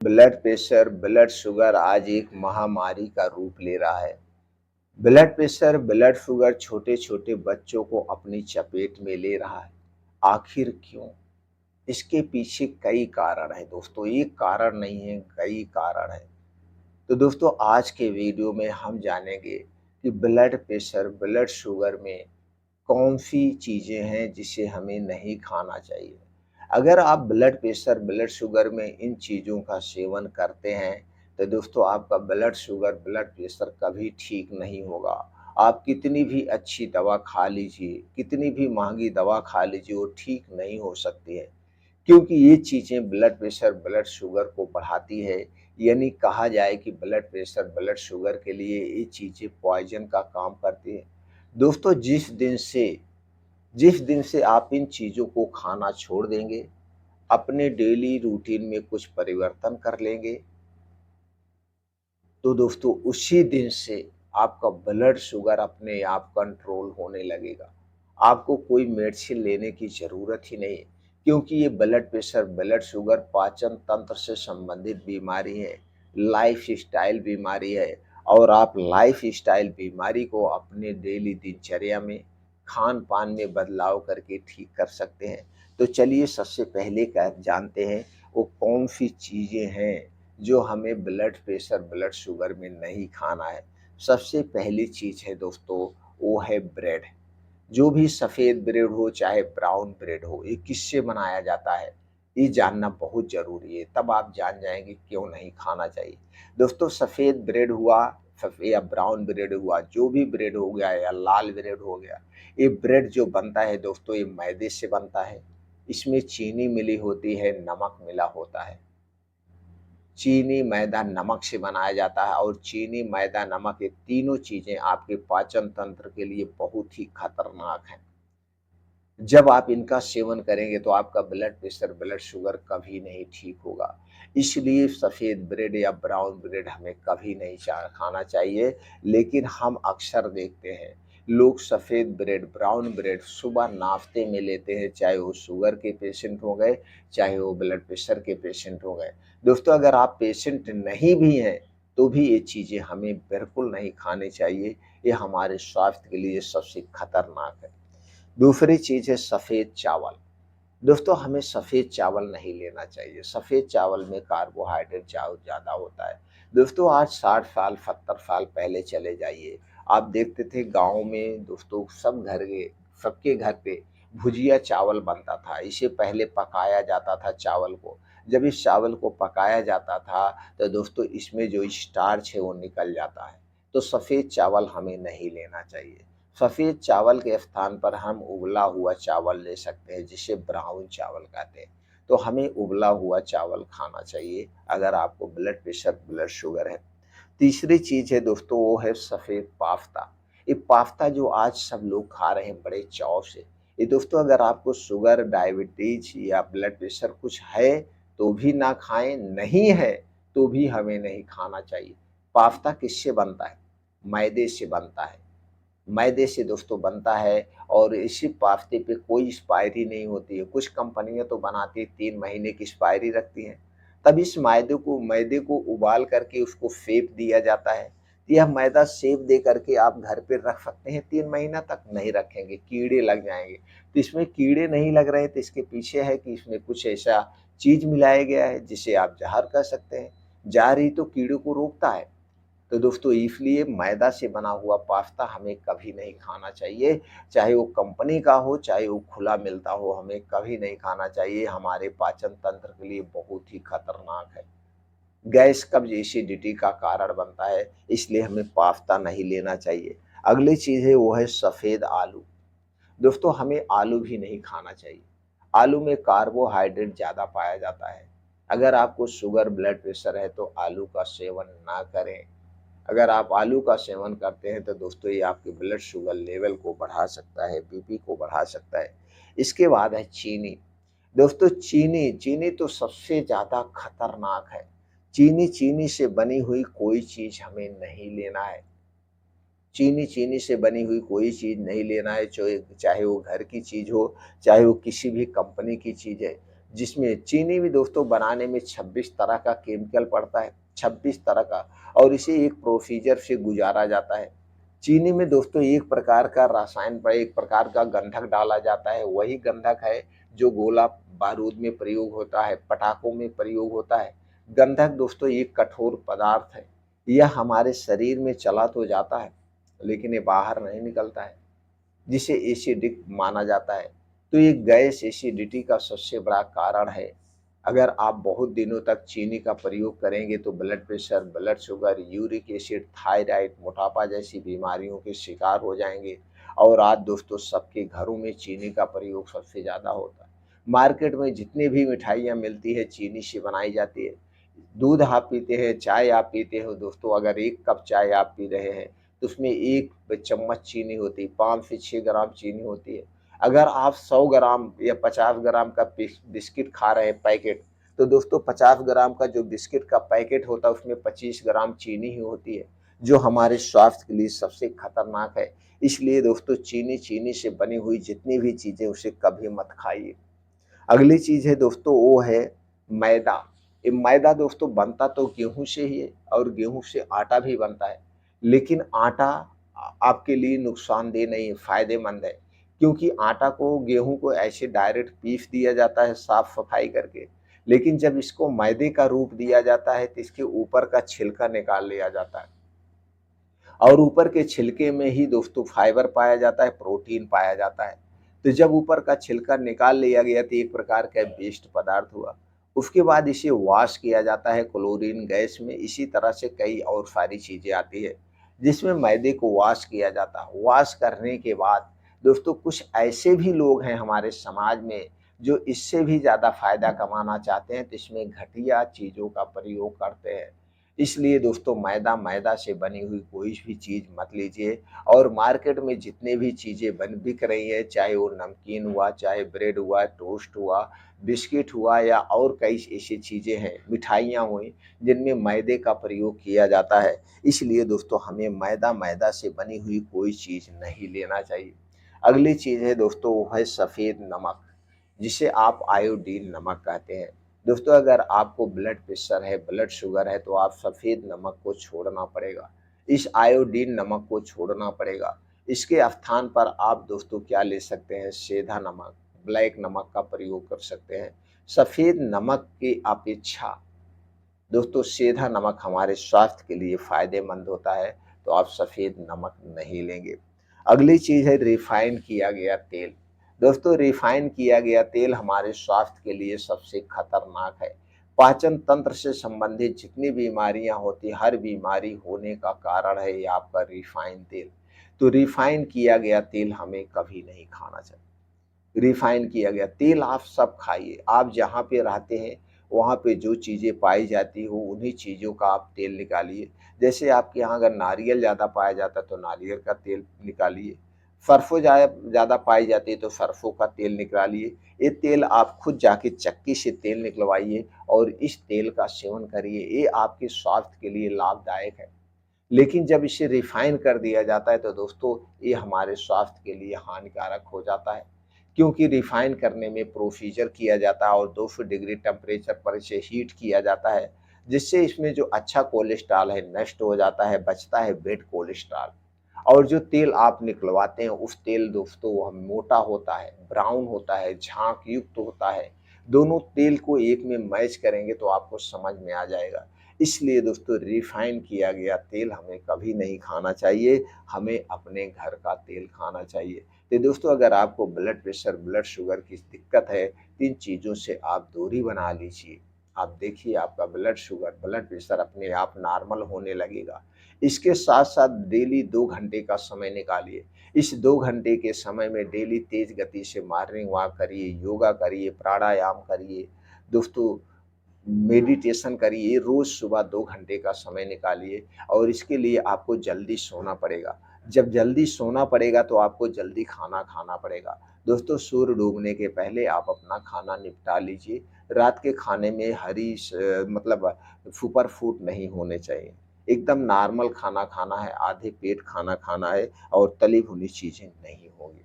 Blood pressure, blood sugar आज एक महामारी का रूप ले रहा है। ब्लड प्रेशर, ब्लड शुगर छोटे-छोटे बच्चों को अपनी चपेट में ले रहा है। आखिर क्यों? इसके पीछे कई कारण हैं दोस्तों, एक कारण नहीं है, कई कारण हैं। तो दोस्तों आज के वीडियो में हम जानेंगे कि ब्लड प्रेशर, ब्लड शुगर में कौन-सी चीज़ें हैं जिसे हमें नहीं खाना चाहिए। अगर आप ब्लड प्रेशर, ब्लड शुगर में इन चीज़ों का सेवन करते हैं, तो दोस्तों आपका ब्लड शुगर, ब्लड प्रेशर कभी ठीक नहीं होगा। आप कितनी भी अच्छी दवा खा लीजिए, कितनी भी महँगी दवा खा लीजिए, वो ठीक नहीं हो सकती है। क्योंकि ये चीज़ें ब्लड प्रेशर, ब्लड शुगर को बढ़ाती है, यानी कहा जाए कि ब्लड प्रेशर, ब्लड शुगर के लिए ये चीज़ें पॉइज़न का काम करती हैं। दोस्तों जिस दिन से आप इन चीज़ों को खाना छोड़ देंगे, अपने डेली रूटीन में कुछ परिवर्तन कर लेंगे, तो दोस्तों उसी दिन से आपका ब्लड शुगर अपने आप कंट्रोल होने लगेगा। आपको कोई मेडिसिन लेने की ज़रूरत ही नहीं है, क्योंकि ये ब्लड प्रेशर, ब्लड शुगर पाचन तंत्र से संबंधित बीमारी है, लाइफ़स्टाइल बीमारी है और आप लाइफ़स्टाइल बीमारी को अपने डेली दिनचर्या में, खान-पान में बदलाव करके ठीक कर सकते हैं। तो चलिए सबसे पहले जानते हैं वो कौन-सी चीज़ें हैं जो हमें ब्लड प्रेशर, ब्लड शुगर में नहीं खाना है। सबसे पहली चीज़ है दोस्तों, वो है ब्रेड। जो भी सफ़ेद ब्रेड हो चाहे ब्राउन ब्रेड हो, ये किससे बनाया जाता है, ये जानना बहुत ज़रूरी है, तब आप जान जाएँगे क्यों नहीं खाना चाहिए। दोस्तों सफ़ेद ब्रेड हुआ या ब्राउन ब्रेड हुआ, जो भी ब्रेड हो गया या लाल ब्रेड हो गया, ये ब्रेड जो बनता है दोस्तों ये मैदे से बनता है। इसमें चीनी मिली होती है, नमक मिला होता है। चीनी, मैदा, नमक से बनाया जाता है और चीनी, मैदा, नमक ये तीनों चीज़ें आपके पाचन तंत्र के लिए बहुत ही खतरनाक हैं। जब आप इनका सेवन करेंगे तो आपका ब्लड प्रेशर, ब्लड शुगर कभी नहीं ठीक होगा। इसलिए सफ़ेद ब्रेड या ब्राउन ब्रेड हमें कभी नहीं खाना चाहिए, लेकिन हम अक्सर देखते हैं, लोग सफ़ेद ब्रेड, ब्राउन ब्रेड सुबह नाश्ते में लेते हैं, चाहे वो शुगर के पेशेंट हो गए, चाहे वो ब्लड प्रेशर के पेशेंट हो गए। दोस्तों अगर आप पेशेंट नहीं भी हैं, तो भी ये चीज़ें हमें बिल्कुल नहीं खानी चाहिए, ये हमारे स्वास्थ्य के लिए सबसे खतरनाक है। दूसरी चीज़ है सफ़ेद चावल। दोस्तों हमें सफ़ेद चावल नहीं लेना चाहिए। सफ़ेद चावल में कार्बोहाइड्रेट ज़्यादा होता है। दोस्तों आज 60 साल, 70 साल पहले चले जाइए। आप देखते थे गाँव में दोस्तों सबके घर पे भुजिया चावल बनता था। इसे पहले पकाया जाता था चावल को। जब इस चावल को पकाया जाता था तो दोस्तों इसमें जो स्टार्च है वो निकल जाता है। तो सफ़ेद चावल हमें नहीं लेना चाहिए। सफ़ेद चावल के स्थान पर हम उबला हुआ चावल ले सकते हैं जिसे ब्राउन चावल कहते हैं। तो हमें उबला हुआ चावल खाना चाहिए अगर आपको ब्लड प्रेशर, ब्लड शुगर है। तीसरी चीज़ है दोस्तों वो है सफ़ेद पास्ता। ये पास्ता जो आज सब लोग खा रहे हैं बड़े चाव से। ये दोस्तों अगर आपको शुगर, डायबिटीज़ या ब्लड प्रेशर कुछ है तो भी ना खाएँ, नहीं है तो भी हमें नहीं खाना चाहिए। पास्ता किससे बनता है? मैदे से बनता है। मैदे से दोस्तों बनता है और इसी पास्ते पे कोई एक्सपायरी नहीं होती है। कुछ कंपनियाँ तो बनाती हैं 3 महीने की एक्सपायरी रखती हैं। तब इस मैदे को उबाल करके उसको सेंक दिया जाता है। यह मैदा सेंक दे करके आप घर पे रख सकते हैं 3 महीना तक, नहीं रखेंगे, कीड़े लग जाएँगे। तो इसमें कीड़े नहीं लग रहे तो इसके पीछे है कि इसमें कुछ ऐसा चीज़ मिलाया गया है जिसे आप ज़हर कह सकते हैं। ज़हर ही तो कीड़े को रोकता है। तो दोस्तों इसलिए मैदा से बना हुआ पास्ता हमें कभी नहीं खाना चाहिए, चाहे वो कंपनी का हो, चाहे वो खुला मिलता हो, हमें कभी नहीं खाना चाहिए, हमारे पाचन तंत्र के लिए बहुत ही खतरनाक है। गैस, कब्ज़, एसिडिटी का कारण बनता है, इसलिए हमें पास्ता नहीं लेना चाहिए। अगली चीज़ है वो है सफ़ेद आलू। दोस्तों हमें आलू भी नहीं खाना चाहिए। आलू में कार्बोहाइड्रेट ज़्यादा पाया जाता है। अगर आपको शुगर, ब्लड प्रेशर है तो आलू का सेवन ना करें। अगर आप आलू का सेवन करते हैं तो दोस्तों ये आपके ब्लड शुगर लेवल को बढ़ा सकता है, बीपी को बढ़ा सकता है। इसके बाद है चीनी। दोस्तों चीनी तो सबसे ज़्यादा खतरनाक है। चीनी से बनी हुई कोई चीज़ हमें नहीं लेना है। चीनी से बनी हुई कोई चीज़ नहीं लेना है, चाहे वो घर की चीज़ हो, चाहे वो किसी भी कंपनी की चीज़ है। जिसमें चीनी भी दोस्तों बनाने में 26 तरह का केमिकल पड़ता है, 26 तरह का, और इसे एक प्रोसीजर से गुजारा जाता है। चीनी में दोस्तों एक प्रकार का रसायन एक प्रकार का गंधक डाला जाता है, वही गंधक है जो गोला बारूद में प्रयोग होता है, पटाखों में प्रयोग होता है। गंधक दोस्तों एक कठोर पदार्थ है, यह हमारे शरीर में चला तो जाता है, लेकिन ये बाहर नहीं निकलता है, जिसे एसिडिक माना जाता है। तो ये गैस एसिडिटी का सबसे बड़ा कारण है। अगर आप बहुत दिनों तक चीनी का प्रयोग करेंगे तो blood pressure, blood sugar, uric acid, thyroid, मोटापा जैसी बीमारियों के शिकार हो जाएंगे। और आज दोस्तों सबके घरों में चीनी का प्रयोग सबसे ज़्यादा होता है। मार्केट में जितनी भी मिठाइयाँ मिलती है चीनी से बनाई जाती है। दूध आप पीते हैं, चाय आप पीते हो दोस्तों, अगर 1 कप चाय आप पी रहे हैं तो उसमें 1 चम्मच चीनी होती है, 5 से 6 ग्राम चीनी होती है। अगर आप 100 ग्राम या 50 ग्राम का बिस्किट खा रहे हैं पैकेट, तो दोस्तों 50 ग्राम का जो बिस्किट का पैकेट होता है उसमें 25 ग्राम चीनी ही होती है, जो हमारे स्वास्थ्य के लिए सबसे खतरनाक है। इसलिए दोस्तों चीनी से बनी हुई जितनी भी चीज़ें उसे कभी मत खाइए। अगली चीज़ है दोस्तों वो है मैदा। ये मैदा दोस्तों बनता तो गेहूँ से ही है और गेहूँ से आटा भी बनता है। लेकिन आटा आपके लिए नुकसानदेह नहीं है, फ़ायदेमंद है। क्योंकि आटा को गेहूँ को ऐसे डायरेक्ट पीस दिया जाता है साफ-सफाई करके। लेकिन जब इसको मैदे का रूप दिया जाता है तो इसके ऊपर का छिलका निकाल लिया जाता है। और ऊपर के छिलके में ही दोस्तों फाइबर पाया जाता है, प्रोटीन पाया जाता है। तो जब ऊपर का छिलका निकाल लिया गया तो एक प्रकार का वेस्ट पदार्थ हुआ। उसके बाद इसे वॉश किया जाता है क्लोरीन गैस में, इसी तरह से कई और सारी चीज़ें आती है, जिसमें मैदे को वॉश किया जाता है। वॉश करने के बाद दोस्तों कुछ ऐसे भी लोग हैं हमारे समाज में जो इससे भी ज़्यादा फ़ायदा कमाना चाहते हैं, तो इसमें घटिया चीज़ों का प्रयोग करते हैं। इसलिए दोस्तों मैदा से बनी हुई कोई भी चीज़ मत लीजिए। और मार्केट में जितने भी चीज़ें बिक रही हैं, चाहे वो नमकीन हुआ, चाहे ब्रेड हुआ, टोस्ट हुआ, बिस्किट हुआ या और कई ऐसी चीज़ें हैं, मिठाइयाँ हुई, जिनमें मैदे का प्रयोग किया जाता है। इसलिए दोस्तों हमें मैदा से बनी हुई कोई चीज़ नहीं लेना चाहिए। अगली चीज़ है दोस्तों वो है सफ़ेद नमक, जिसे आप आयोडीन नमक कहते हैं। दोस्तों अगर आपको ब्लड प्रेशर है, ब्लड शुगर है, तो आप सफ़ेद नमक को छोड़ना पड़ेगा। इस आयोडीन नमक को छोड़ना पड़ेगा। इसके स्थान पर आप दोस्तों क्या ले सकते हैं, सेंधा नमक, ब्लैक नमक का प्रयोग कर सकते हैं। सफ़ेद नमक की अपेक्षा दोस्तों सेंधा नमक हमारे स्वास्थ्य के लिए फ़ायदेमंद होता है, तो आप सफ़ेद नमक नहीं लेंगे। अगली चीज़ है रिफ़ाइन किया गया तेल। दोस्तों रिफ़ाइन किया गया तेल हमारे स्वास्थ्य के लिए सबसे खतरनाक है। पाचन तंत्र से संबंधित जितनी बीमारियाँ होती हैं, हर बीमारी होने का कारण है ये आपका रिफ़ाइन तेल। तो रिफ़ाइन किया गया तेल हमें कभी नहीं खाना चाहिए। रिफाइन किया गया तेल आप सब खाइए। आप जहाँ पे रहते हैं, वहाँ पे जो चीज़ें पाई जाती हो, उन्हीं चीज़ों का आप तेल निकालिए। जैसे आपके यहाँ अगर नारियल ज़्यादा पाया जाता है, तो नारियल का तेल निकालिए। सरसों ज़्यादा पाई जाती है, तो सरसों का तेल निकालिए। ये तेल आप खुद जाके चक्की से तेल निकलवाइए और इस तेल का सेवन करिए। ये आपके स्वास्थ्य के लिए लाभदायक है। लेकिन जब इसे रिफाइन कर दिया जाता है तो दोस्तों ये हमारे स्वास्थ्य के लिए हानिकारक हो जाता है, क्योंकि रिफाइन करने में प्रोसीजर किया जाता है और 200 डिग्री टेम्परेचर पर इसे हीट किया जाता है, जिससे इसमें जो अच्छा कोलेस्ट्रॉल है नष्ट हो जाता है, बचता है बैड कोलेस्ट्रॉल। और जो तेल आप निकलवाते हैं उस तेल दोस्तों वह मोटा होता है, ब्राउन होता है, झाग युक्त होता है। दोनों तेल को एक में मैच करेंगे तो आपको समझ में आ जाएगा। इसलिए दोस्तों रिफाइन किया गया तेल हमें कभी नहीं खाना चाहिए, हमें अपने घर का तेल खाना चाहिए। तो दोस्तों अगर आपको ब्लड प्रेशर, ब्लड शुगर की दिक्कत है, तो इन चीज़ों से आप दूरी बना लीजिए। आप देखिए आपका ब्लड शुगर, ब्लड प्रेशर अपने आप नॉर्मल होने लगेगा। इसके साथ-साथ डेली 2 घंटे का समय निकालिए। इस 2 घंटे के समय में डेली तेज़ गति से मॉर्निंग वॉक करिए, योगा करिए, प्राणायाम करिए। दोस्तों मेडिटेशन करिए, रोज़ सुबह 2 घंटे का समय निकालिए और इसके लिए आपको जल्दी सोना पड़ेगा। जब जल्दी सोना पड़ेगा तो आपको जल्दी खाना खाना पड़ेगा। दोस्तों सूर्य डूबने के पहले आप अपना खाना निपटा लीजिए। रात के खाने में मतलब सुपर फूड नहीं होने चाहिए। एकदम नॉर्मल खाना खाना है, आधे पेट खाना खाना है और तली भुनी चीज़ें नहीं होंगी।